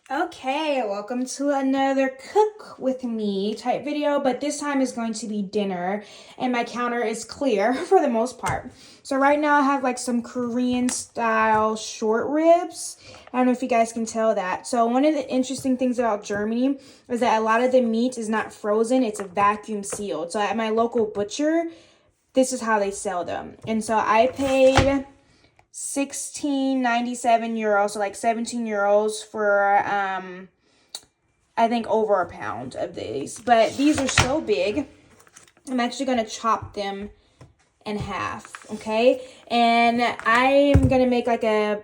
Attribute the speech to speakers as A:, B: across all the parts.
A: Okay, welcome to another cook with me type video, but this time is going to be dinner and my counter is clear for the most part. So right now I have like some Korean style short ribs. I don't know if you guys can tell that. So one of the interesting things about Germany is that a lot of the meat is not frozen, it's a vacuum sealed. So at my local butcher, this is how they sell them. And so I paid 16.97 euros, so like 17 euros for I think over a pound of these. But these are so big, I'm actually going to chop them in half, okay? And I am going to make like a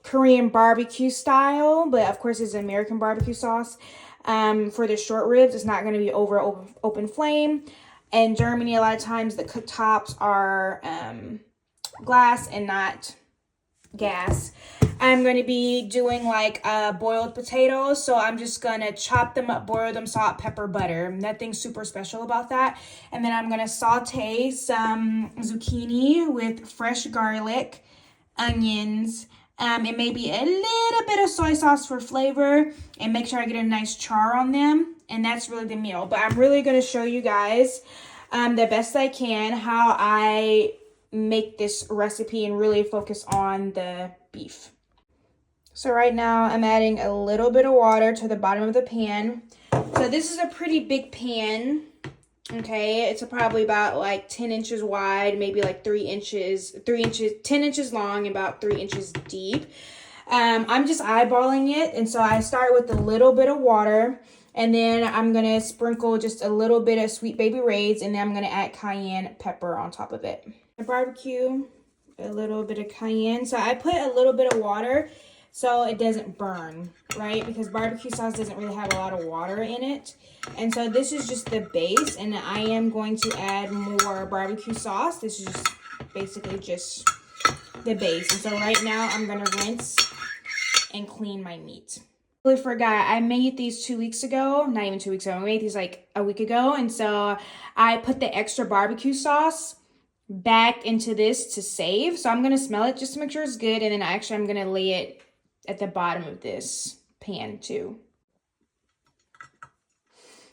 A: Korean barbecue style, but of course it's American barbecue sauce for the short ribs. It's not going to be over open flame. In Germany, a lot of times the cooktops are glass and not gas. I'm going to be doing like boiled potatoes, so I'm just going to chop them up, boil them, salt, pepper, butter. Nothing super special about that. And then I'm going to saute some zucchini with fresh garlic, onions, and maybe a little bit of soy sauce for flavor, and make sure I get a nice char on them. And that's really the meal. But I'm really going to show you guys the best I can how I make this recipe and really focus on the beef. So right now I'm adding a little bit of water to the bottom of the pan. So this is a pretty big pan. Okay, it's probably about like 10 inches wide, maybe like 10 inches long, about 3 inches deep. I'm just eyeballing it, and so I start with a little bit of water, and then I'm gonna sprinkle just a little bit of sweet baby raids, and then I'm gonna add cayenne pepper on top of it. Barbecue, a little bit of cayenne. So I put a little bit of water so it doesn't burn, right? Because barbecue sauce doesn't really have a lot of water in it. And so this is just the base, and I am going to add more barbecue sauce. This is just basically just the base. And so right now I'm gonna rinse and clean my meat. I really forgot, I made these 2 weeks ago, not even 2 weeks ago, I made these like a week ago. And so I put the extra barbecue sauce back into this to save. So I'm going to smell it just to make sure it's good. And then I'm going to lay it at the bottom of this pan too.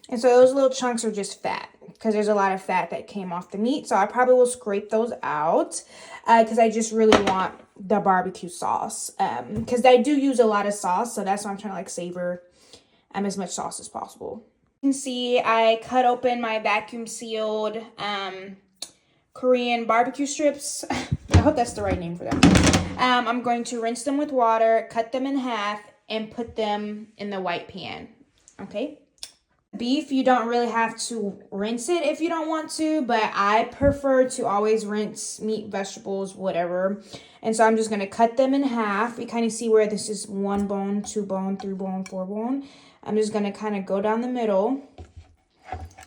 A: And so those little chunks are just fat because there's a lot of fat that came off the meat. So I probably will scrape those out because I just really want the barbecue sauce. Because I do use a lot of sauce. So that's why I'm trying to like savor as much sauce as possible. You can see I cut open my vacuum sealed Korean barbecue strips. I hope that's the right name for them. I'm going to rinse them with water, cut them in half, and put them in the white pan. Okay. Beef, you don't really have to rinse it if you don't want to, but I prefer to always rinse meat, vegetables, whatever. And so I'm just going to cut them in half. You kind of see where this is 1 bone, 2 bone, 3 bone, 4 bone. I'm just going to kind of go down the middle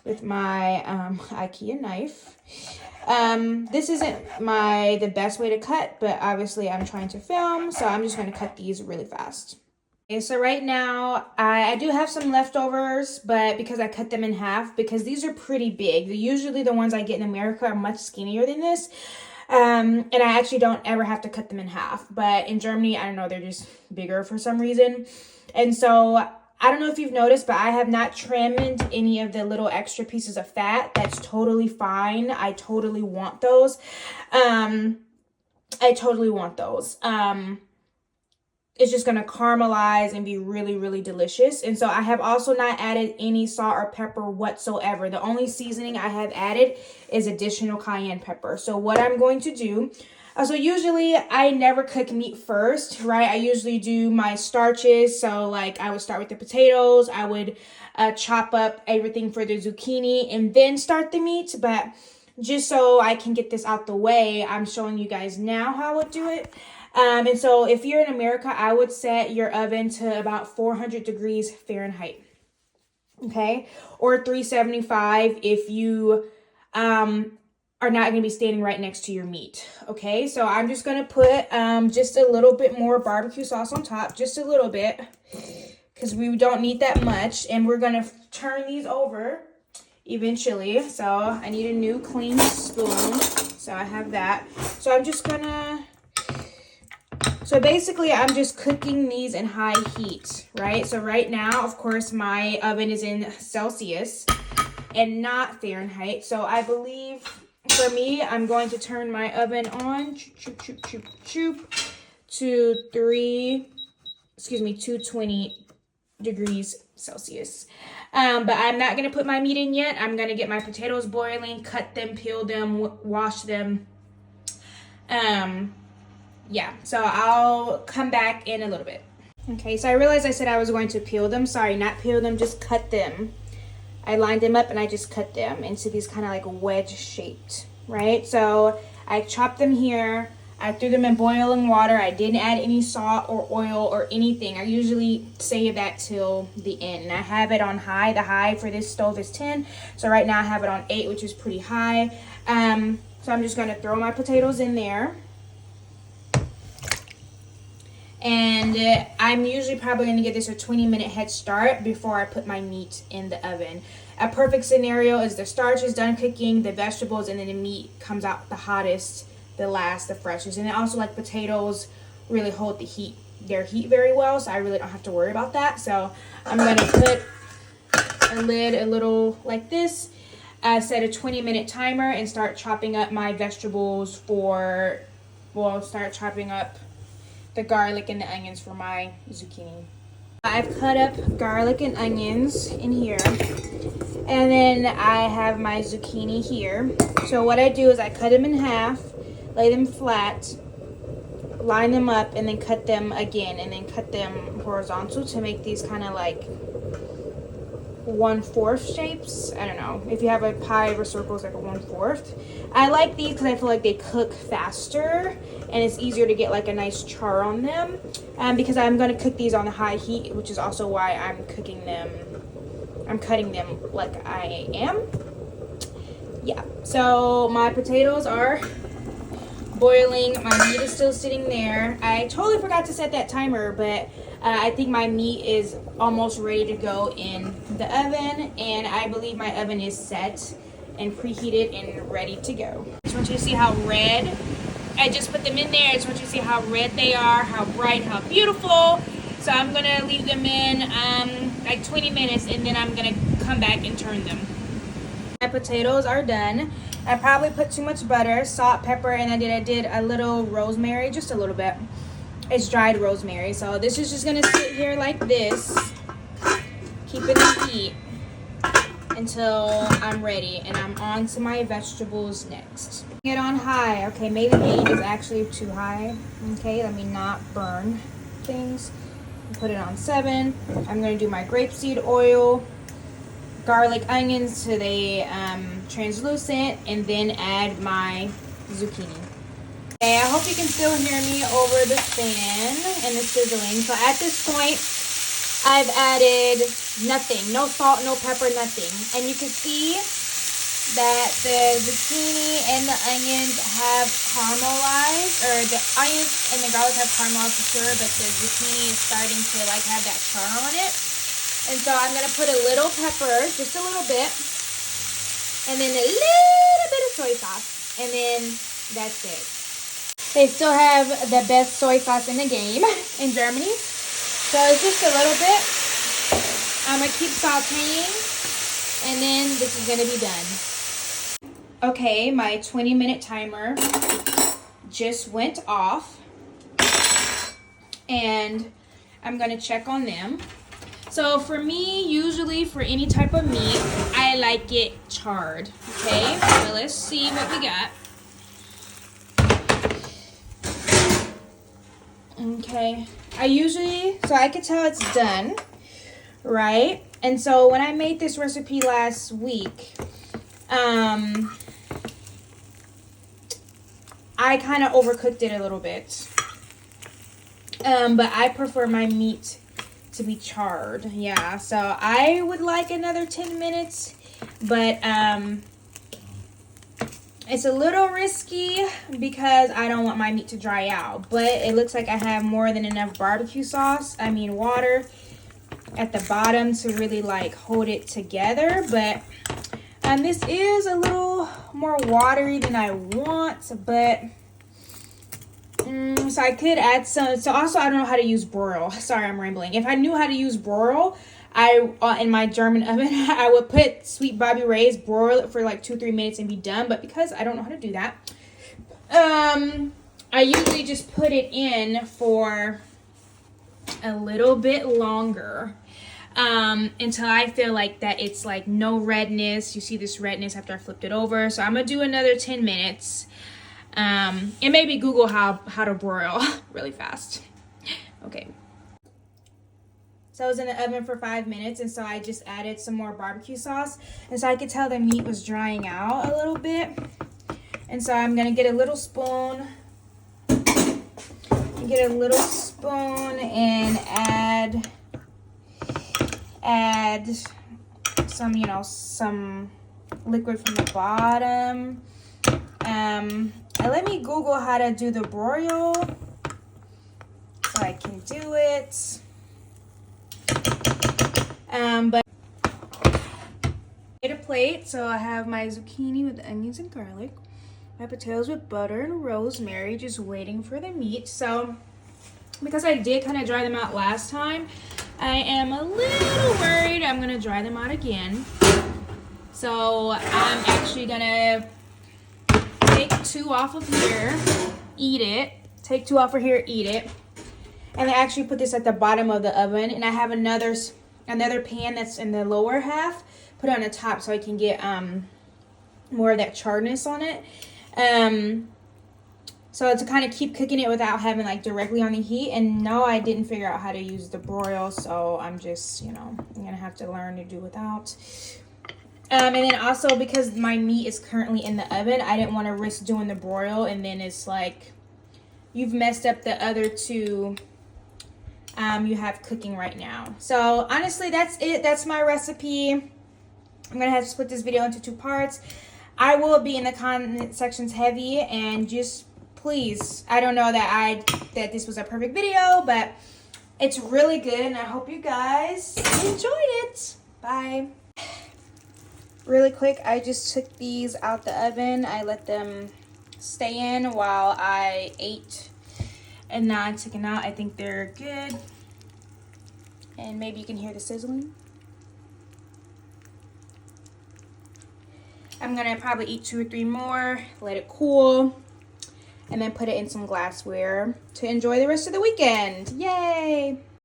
A: with my IKEA knife. This isn't the best way to cut, but obviously I'm trying to film, so I'm just going to cut these really fast. Okay, so right now I do have some leftovers, but because I cut them in half, because these are pretty big. Usually the ones I get in America are much skinnier than this, and I actually don't ever have to cut them in half. But in Germany, I don't know, they're just bigger for some reason. And so I don't know if you've noticed, but I have not trimmed any of the little extra pieces of fat. That's totally fine. I totally want those. It's just going to caramelize and be really, really delicious. And so I have also not added any salt or pepper whatsoever. The only seasoning I have added is additional cayenne pepper. So what I'm going to do, so usually I never cook meat first, right? I usually do my starches. So like I would start with the potatoes. I would chop up everything for the zucchini and then start the meat. But just so I can get this out the way, I'm showing you guys now how I would do it. And so if you're in America, I would set your oven to about 400 degrees Fahrenheit. Okay? Or 375 if you are not going to be standing right next to your meat. Okay? So I'm just going to put just a little bit more barbecue sauce on top. Just a little bit. Because we don't need that much. And we're going to turn these over eventually. So I need a new clean spoon. So I have that. So I'm just going to So basically, I'm just cooking these in high heat, right? So right now, of course, my oven is in Celsius and not Fahrenheit. So I believe for me, I'm going to turn my oven on to 220 degrees Celsius. But I'm not going to put my meat in yet. I'm going to get my potatoes boiling, cut them, peel them, wash them. Yeah, so I'll come back in a little bit. Okay, so I realized I said I was going to peel them. Sorry, not peel them, just cut them. I lined them up and I just cut them into these kind of like wedge shaped, right? So I chopped them here. I threw them in boiling water. I didn't add any salt or oil or anything. I usually save that till the end. And I have it on high. The high for this stove is 10. So right now I have it on 8, which is pretty high. So I'm just going to throw my potatoes in there. And I'm usually probably going to give this a 20-minute head start before I put my meat in the oven. A perfect scenario is the starch is done cooking, the vegetables, and then the meat comes out the hottest, the last, the freshest. And then also, like, potatoes really hold their heat very well, so I really don't have to worry about that. So I'm going to put a lid a little like this, set a 20-minute timer, and start chopping up my vegetables start chopping up the garlic and the onions for my zucchini. I've cut up garlic and onions in here, and then I have my zucchini here. So what I do is I cut them in half, lay them flat, line them up, and then cut them again, and then cut them horizontal to make these kind of like 1/4 shapes. I don't know. If you have a pie or circle, it's like a 1/4. I like these because I feel like they cook faster and it's easier to get like a nice char on them. Because I'm going to cook these on a high heat, which is also why I'm cutting them like I am. Yeah. So my potatoes are boiling. My meat is still sitting there. I totally forgot to set that timer, but I think my meat is almost ready to go in the oven, and I believe my oven is set and preheated and ready to go. I just want you to see how red, I just put them in there. I just want you to see how red they are, how bright, how beautiful. So I'm gonna leave them in like 20 minutes, and then I'm gonna come back and turn them. My potatoes are done. I probably put too much butter, salt, pepper, and I did a little rosemary, just a little bit. It's dried rosemary. So this is just gonna sit here like this, keeping the heat until I'm ready, and I'm on to my vegetables next. Get on high. Okay, maybe the heat is actually too high. Okay, let me not burn things. Put it on 7. I'm gonna do my grapeseed oil, garlic, onions till they translucent, and then add my zucchini. Okay, I hope you can still hear me over the fan and the sizzling. So at this point, I've added nothing, no salt, no pepper, nothing. And you can see that the zucchini and the onions have caramelized, or the onions and the garlic have caramelized for sure, but the zucchini is starting to like have that char on it. And so I'm going to put a little pepper, just a little bit, and then a little bit of soy sauce, and then that's it. They still have the best soy sauce in the game in Germany. So it's just a little bit. I'm going to keep sauteing, and then this is going to be done. Okay, my 20-minute timer just went off, and I'm going to check on them. So for me, usually for any type of meat, I like it charred. Okay, so let's see what we got. Okay, so I could tell it's done, right? And so when I made this recipe last week, I kind of overcooked it a little bit. But I prefer my meat to be charred. Yeah, so I would like another 10 minutes, but it's a little risky because I don't want my meat to dry out. But it looks like I have more than enough barbecue sauce, water at the bottom to really like hold it together. But this is a little more watery than I want, but So I could add some. So also, I don't know how to use broil. Sorry, I'm rambling. If I knew how to use broil, in my German oven, I would put Sweet Bobby Ray's, broil it for like 2-3 minutes and be done. But because I don't know how to do that, I usually just put it in for a little bit longer. Until I feel like that it's like no redness. You see this redness after I flipped it over. So I'm gonna do another 10 minutes. And maybe Google how to broil really fast. Okay. So I was in the oven for 5 minutes, and so I just added some more barbecue sauce. And so I could tell the meat was drying out a little bit. And so I'm gonna get a little spoon. And add some, some liquid from the bottom. And let me Google how to do the broil so I can do it. But I made a plate, so I have my zucchini with onions and garlic, my potatoes with butter and rosemary, just waiting for the meat. So because I did kind of dry them out last time, I am a little worried I'm gonna dry them out again. So I'm actually gonna take 2 off of here, eat it. Take 2 off of here, eat it. And I actually put this at the bottom of the oven, and I have another pan that's in the lower half. Put it on the top so I can get more of that charredness on it. So to kind of keep cooking it without having like directly on the heat. And no, I didn't figure out how to use the broil, so I'm just, I'm gonna have to learn to do without. And then also, because my meat is currently in the oven, I didn't want to risk doing the broil, and then it's like you've messed up the other 2 you have cooking right now. So honestly, that's it. That's my recipe. I'm gonna have to split this video into 2 parts. I will be in the comment sections heavy, and just please, I don't know that this was a perfect video, but it's really good, and I hope you guys enjoyed it. Bye. Really quick, I just took these out the oven. I let them stay in while I ate, and now I took them out. I think they're good, and maybe you can hear the sizzling. I'm gonna probably eat 2 or 3 more, let it cool, and then put it in some glassware to enjoy the rest of the weekend. Yay!